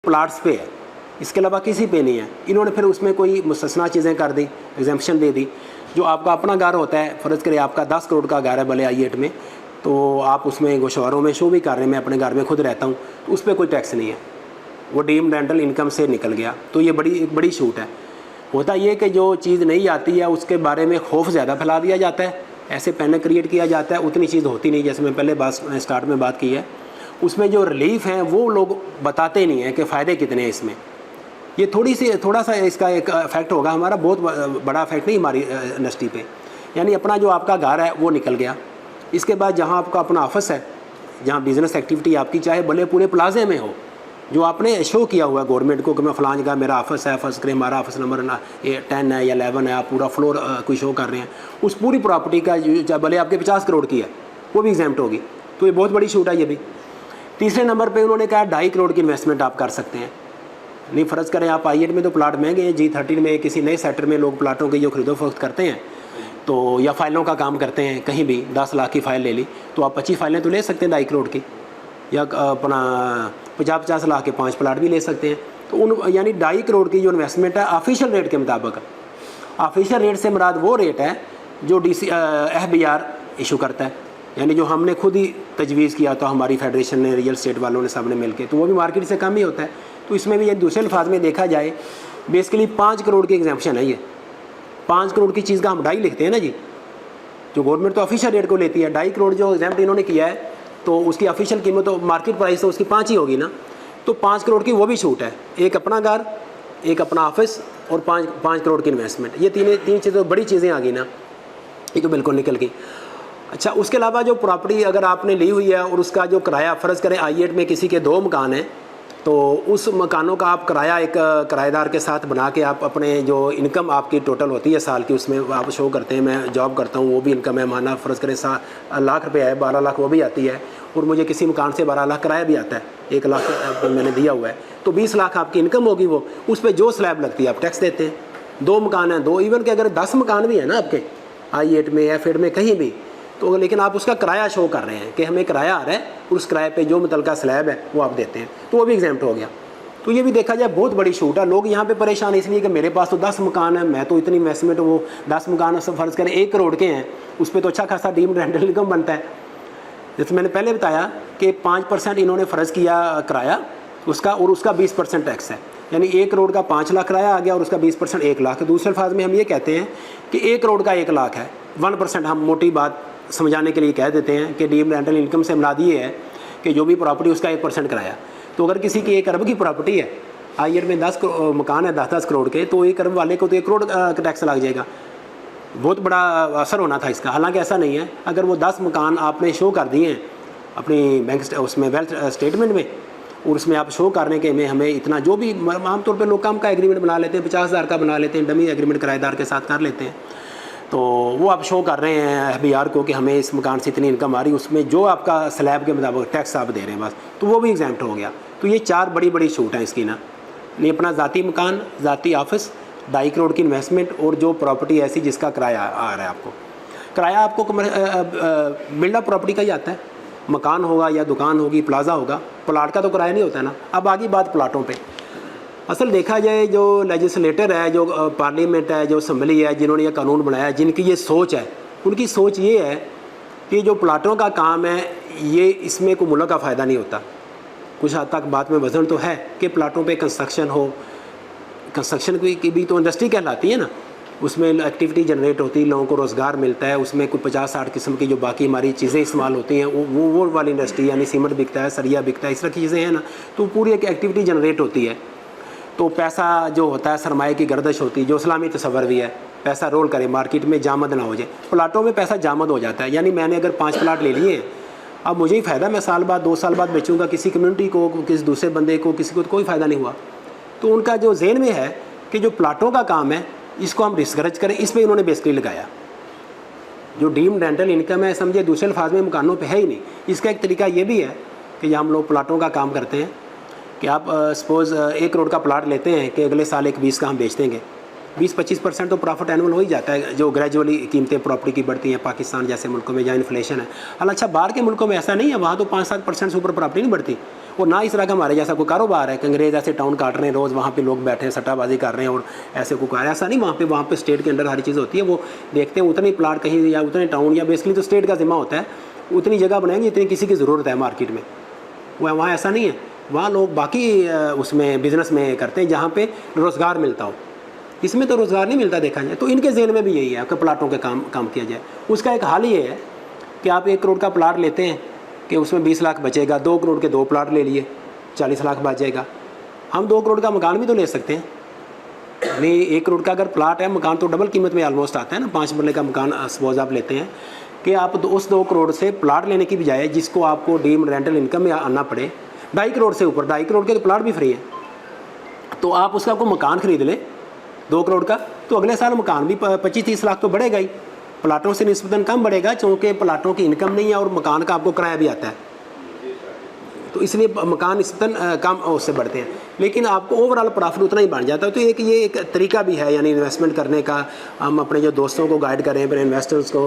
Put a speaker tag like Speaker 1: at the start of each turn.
Speaker 1: Plots पे है, इसके अलावा किसी पे नहीं है। इन्होंने फिर उसमें कोई मुस्तस्ना चीज़ें कर दी, एग्जाम्पशन दे दी। जो आपका अपना घर होता है, फ़र्ज़ करें आपका 10 करोड़ का घर है भले I8 में, तो आप उसमें गोशवारों में शो भी कर रहे हैं, मैं अपने घर में खुद रहता हूँ, तो उस पर कोई टैक्स नहीं है, वो डीम्ड रेंटल इनकम से निकल गया। तो ये बड़ी छूट है। होता ये कि जो चीज़ नहीं आती है उसके बारे में खौफ ज़्यादा फैला दिया जाता है, ऐसे पैनिक क्रिएट किया जाता है, उतनी चीज़ होती नहीं। जैसे मैं पहले स्टार्ट में बात की है, उसमें जो रिलीफ है वो लोग बताते नहीं हैं कि फ़ायदे कितने हैं इसमें। ये थोड़ा सा इसका एक इफेक्ट होगा हमारा, बहुत बड़ा इफेक्ट नहीं हमारी इंडस्ट्री पे। यानी अपना जो आपका घर है वो निकल गया। इसके बाद जहाँ आपका अपना ऑफिस है, जहाँ बिज़नेस एक्टिविटी आपकी चाहे भले पूरे प्लाजे में हो, जो आपने शो किया हुआ है गवर्नमेंट को कि मैं फ़लाँ जगह मेरा ऑफिस है, फर्स्ट करें हमारा ऑफिस नंबर 10 है या 11 है, आप पूरा फ्लोर कोई शो कर रहे हैं, उस पूरी प्रॉपर्टी का चाहे भले आपके 50 करोड़ की है वो भी एग्जाम्प्ट होगी। तो ये बहुत बड़ी छूट है ये भी। तीसरे नंबर पर उन्होंने कहा 2.5 करोड़ की इन्वेस्टमेंट आप कर सकते हैं। नहीं, फ़र्ज़ करें आप I8 में तो प्लाट महंगे हैं, G13 में किसी नए सेक्टर में लोग प्लाटों की जो खरीदो फरोख्त करते हैं, तो या फाइलों का काम करते हैं, कहीं भी 10 लाख की फ़ाइल ले ली तो आप 25 फाइलें तो ले सकते हैं 2.5 करोड़ की, या अपना 50-50 लाख के 5 प्लाट भी ले सकते हैं। तो उन यानी 2.5 करोड़ की जो इन्वेस्टमेंट है ऑफिशियल रेट के मुताबिक, ऑफिशियल रेट से मुराद वो रेट है जो FBR इशू करता है, यानी जो हमने खुद ही तजवीज़ किया था हमारी फेडरेशन ने, रियल स्टेट वालों ने, सब ने मिल के, तो वो भी मार्केट से कम ही होता है। तो इसमें भी ये दूसरे अल्फाज में देखा जाए बेसिकली 5 करोड़ की एग्जाम्पशन है। ये 5 करोड़ की चीज़ का हम 2.5 लिखते हैं ना जी, जो गवर्नमेंट तो ऑफिशियल रेट को लेती है। 2.5 करोड़ जो एग्जाम्प्ट इन्होंने किया है तो उसकी ऑफिशियल कीमत तो मार्केट प्राइस तो उसकी 5 ही होगी ना, तो 5 करोड़ की वो भी छूट है। एक अपना घर, एक अपना ऑफिस और 5 करोड़ की इन्वेस्टमेंट, ये तीन चीज़ें बड़ी चीज़ें आ गई ना, ये तो बिल्कुल निकल गई। अच्छा, उसके अलावा जो प्रॉपर्टी अगर आपने ली हुई है और उसका जो किराया, फ़र्ज़ करें I8 में किसी के 2 मकान हैं, तो उस मकानों का आप किराया एक किराएदार के साथ बना के आप अपने जो इनकम आपकी टोटल होती है साल की, उसमें आप शो करते हैं मैं जॉब करता हूँ, वो भी इनकम है, माना फ़र्ज़ करें 7 लाख रुपये है, 12 लाख वो भी आती है, और मुझे किसी मकान से 12 लाख किराया भी आता है, 1 लाख मैंने दिया हुआ है, तो 20 लाख आपकी इनकम होगी। वो उस पर जो स्लैब लगती है आप टैक्स देते हैं। 2 मकान हैं, 2 इवन के अगर 10 मकान भी है ना आपके I8 में या F8 में कहीं भी, तो लेकिन आप उसका किराया शो कर रहे हैं कि हमें किराया आ रहा है, उस किराए पे जो मुतलका स्लैब है वो आप देते हैं, तो वो भी एग्जाम्प्ट हो गया। तो ये भी देखा जाए बहुत बड़ी छूट है। लोग यहाँ पे परेशान इसलिए कि मेरे पास तो 10 मकान है, मैं तो इतनी इन्वेस्टमेंट, वो 10 मकान सब फ़र्ज़ करें 1 करोड़ के हैं, उस पर तो अच्छा खासा डीम्ड रेंटल इनकम बनता है। जैसे मैंने पहले बताया कि 5% इन्होंने फ़र्ज़ किया किराया उसका, और उसका 20% टैक्स है, यानी 1 करोड़ का 5 लाख किराया आ गया और उसका 20% 1 लाख। दूसरे अल्फाज में हम ये कहते हैं कि 1 करोड़ का 1 लाख है, 1% हम मोटी बात समझाने के लिए कह देते हैं कि डीम्ड रेंटल इनकम से मुराद ये है कि जो भी प्रॉपर्टी उसका 1% किराया। तो अगर किसी की 1 अरब की प्रॉपर्टी है, I8 में 10 मकान है 10-10 करोड़ के, तो 1 अरब वाले को तो 1 करोड़ का टैक्स लग जाएगा। बहुत बड़ा असर होना था इसका, हालांकि ऐसा नहीं है। अगर वो 10 मकान आपने शो कर दिए हैं अपनी बैंक उसमें वेल्थ स्टेटमेंट में, और उसमें आप शो करने के में हमें इतना, जो भी आमतौर पर लोग कम का एग्रीमेंट बना लेते हैं, 50,000 का बना लेते हैं, डमी एग्रीमेंट किराएदार के साथ कर लेते हैं, तो वो आप शो कर रहे हैं FBR को कि हमें इस मकान से इतनी इनकम आ रही, उसमें जो आपका स्लैब के मुताबिक टैक्स आप दे रहे हैं बस, तो वो भी एग्जाम्प्ट हो गया। तो ये 4 बड़ी छूट हैं इसकी ना, नहीं अपना ज़ाती मकान, ज़ाती ऑफिस, 2.5 करोड़ की इन्वेस्टमेंट, और जो प्रॉपर्टी ऐसी जिसका किराया आ रहा है आपको। किराया आपको बिल्डअप प्रॉपर्टी का ही आता है, मकान होगा या दुकान होगी, प्लाजा होगा, प्लाट का तो किराया नहीं होता है ना। अब आगे बात प्लाटों पे। असल देखा जाए जो लेजिस्लेटर है, जो पार्लियामेंट है, जो असम्बली है, जिन्होंने ये कानून बनाया, जिनकी ये सोच है, उनकी सोच ये है कि जो प्लाटों का काम है ये इसमें कोई मुल्क का फ़ायदा नहीं होता। कुछ हद तक बात में वजन तो है कि प्लाटों पे कंस्ट्रक्शन हो, कंस्ट्रक्शन की भी तो इंडस्ट्री कहलाती है ना, उसमें एक्टिविटी जनरेट होती है, लोगों को रोज़गार मिलता है, उसमें कुछ 50-60 किस्म की जो बाकी हमारी चीज़ें इस्तेमाल होती हैं वो वाली इंडस्ट्री, यानी सीमेंट बिकता है, सरिया बिकता है, इस तरह की चीज़ें हैं ना, तो पूरी एक एक्टिविटी जनरेट होती है। तो पैसा जो होता है, सरमाए की गर्दिश होती है, जो इस्लामी तस्वर भी है, पैसा रोल करे मार्केट में, जामद ना हो जाए। प्लाटों में पैसा जामद हो जाता है, यानी मैंने अगर 5 प्लाट ले लिए हैं, अब मुझे ही फ़ायदा, मैं साल बाद 2 साल बाद बेचूंगा, किसी कम्युनिटी को, किसी दूसरे बंदे को, किसी को तो कोई फ़ायदा नहीं हुआ। तो उनका जो ज़हन में है कि जो प्लाटों का काम है इसको हम डिस्करेज करें, इस पर इन्होंने बेसिकली लगाया। जो डीम्ड रेंटल इनकम है, समझे दूसरे अल्फाज में मकानों पे है ही नहीं। इसका एक तरीका ये भी है कि हम लोग प्लाटों का काम करते हैं कि आप सपोज़ 1 करोड़ का प्लाट लेते हैं कि अगले साल 1 का हम बेच देंगे, 20-25% तो प्रॉफिट एनुअल हो ही जाता है, जो ग्रेजुअली कीमतें प्रॉपर्टी की बढ़ती हैं पाकिस्तान जैसे मुल्कों में जहाँ इन्फ्लेशन है। हालांकि अच्छा बाहर के मुल्कों में ऐसा नहीं है, वहाँ तो 5-7% से ऊपर प्रॉपर्टी नहीं बढ़ती, और ना इस तरह का हमारे जैसा कोई कारोबार है कि अंग्रेज ऐसे टाउन काट रहे हैं, रोज़ वहाँ पे लोग बैठे हैं सट्टाबाजी कर रहे हैं और ऐसे कोई ऐसा नहीं। वहाँ पे स्टेट के अंडर हर चीज़ होती है। वो देखते हैं उतने प्लाट कहीं या उतने टाउन या बेसिकली तो स्टेट का जिम्मा होता है, उतनी जगह बनाएंगे इतनी किसी की ज़रूरत है मार्केट में। वहाँ ऐसा नहीं है, वहाँ लोग बाकी उसमें बिज़नेस में करते हैं जहाँ पे रोज़गार मिलता हो। इसमें तो रोज़गार नहीं मिलता देखा जाए, तो इनके ज़हन में भी यही है कि प्लाटों के काम किया जाए। उसका एक हाल ये है कि आप 1 करोड़ का प्लाट लेते हैं कि उसमें 20 लाख बचेगा, 2 करोड़ के 2 प्लाट ले लिए 40 लाख बच जाएगा। हम 2 करोड़ का मकान भी तो ले सकते हैं। नहीं, 1 करोड़ का अगर प्लाट है, मकान तो डबल कीमत में ऑलमोस्ट आता है ना। 5 मरले का मकान सपोज आप लेते हैं कि आप उस 2 करोड़ से प्लाट लेने की बजाय जिसको आपको डीम्ड रेंटल इनकम में आना पड़े 2.5 करोड़ से ऊपर, 2.5 करोड़ के तो प्लाट भी फ्री है, तो आप उसका आपको मकान खरीद लें 2 करोड़ का, तो अगले साल मकान भी 25-30 लाख तो बढ़ेगा ही। प्लाटों से निस्बतन कम बढ़ेगा क्योंकि प्लाटों की इनकम नहीं है और मकान का आपको किराया भी आता है, तो इसलिए मकान निस्बतन कम उससे बढ़ते हैं, लेकिन आपको ओवरऑल प्रॉफिट उतना ही बन जाता है। तो ये एक तरीका भी है यानी इन्वेस्टमेंट करने का। हम अपने जो दोस्तों को गाइड करें, अपने इन्वेस्टर्स को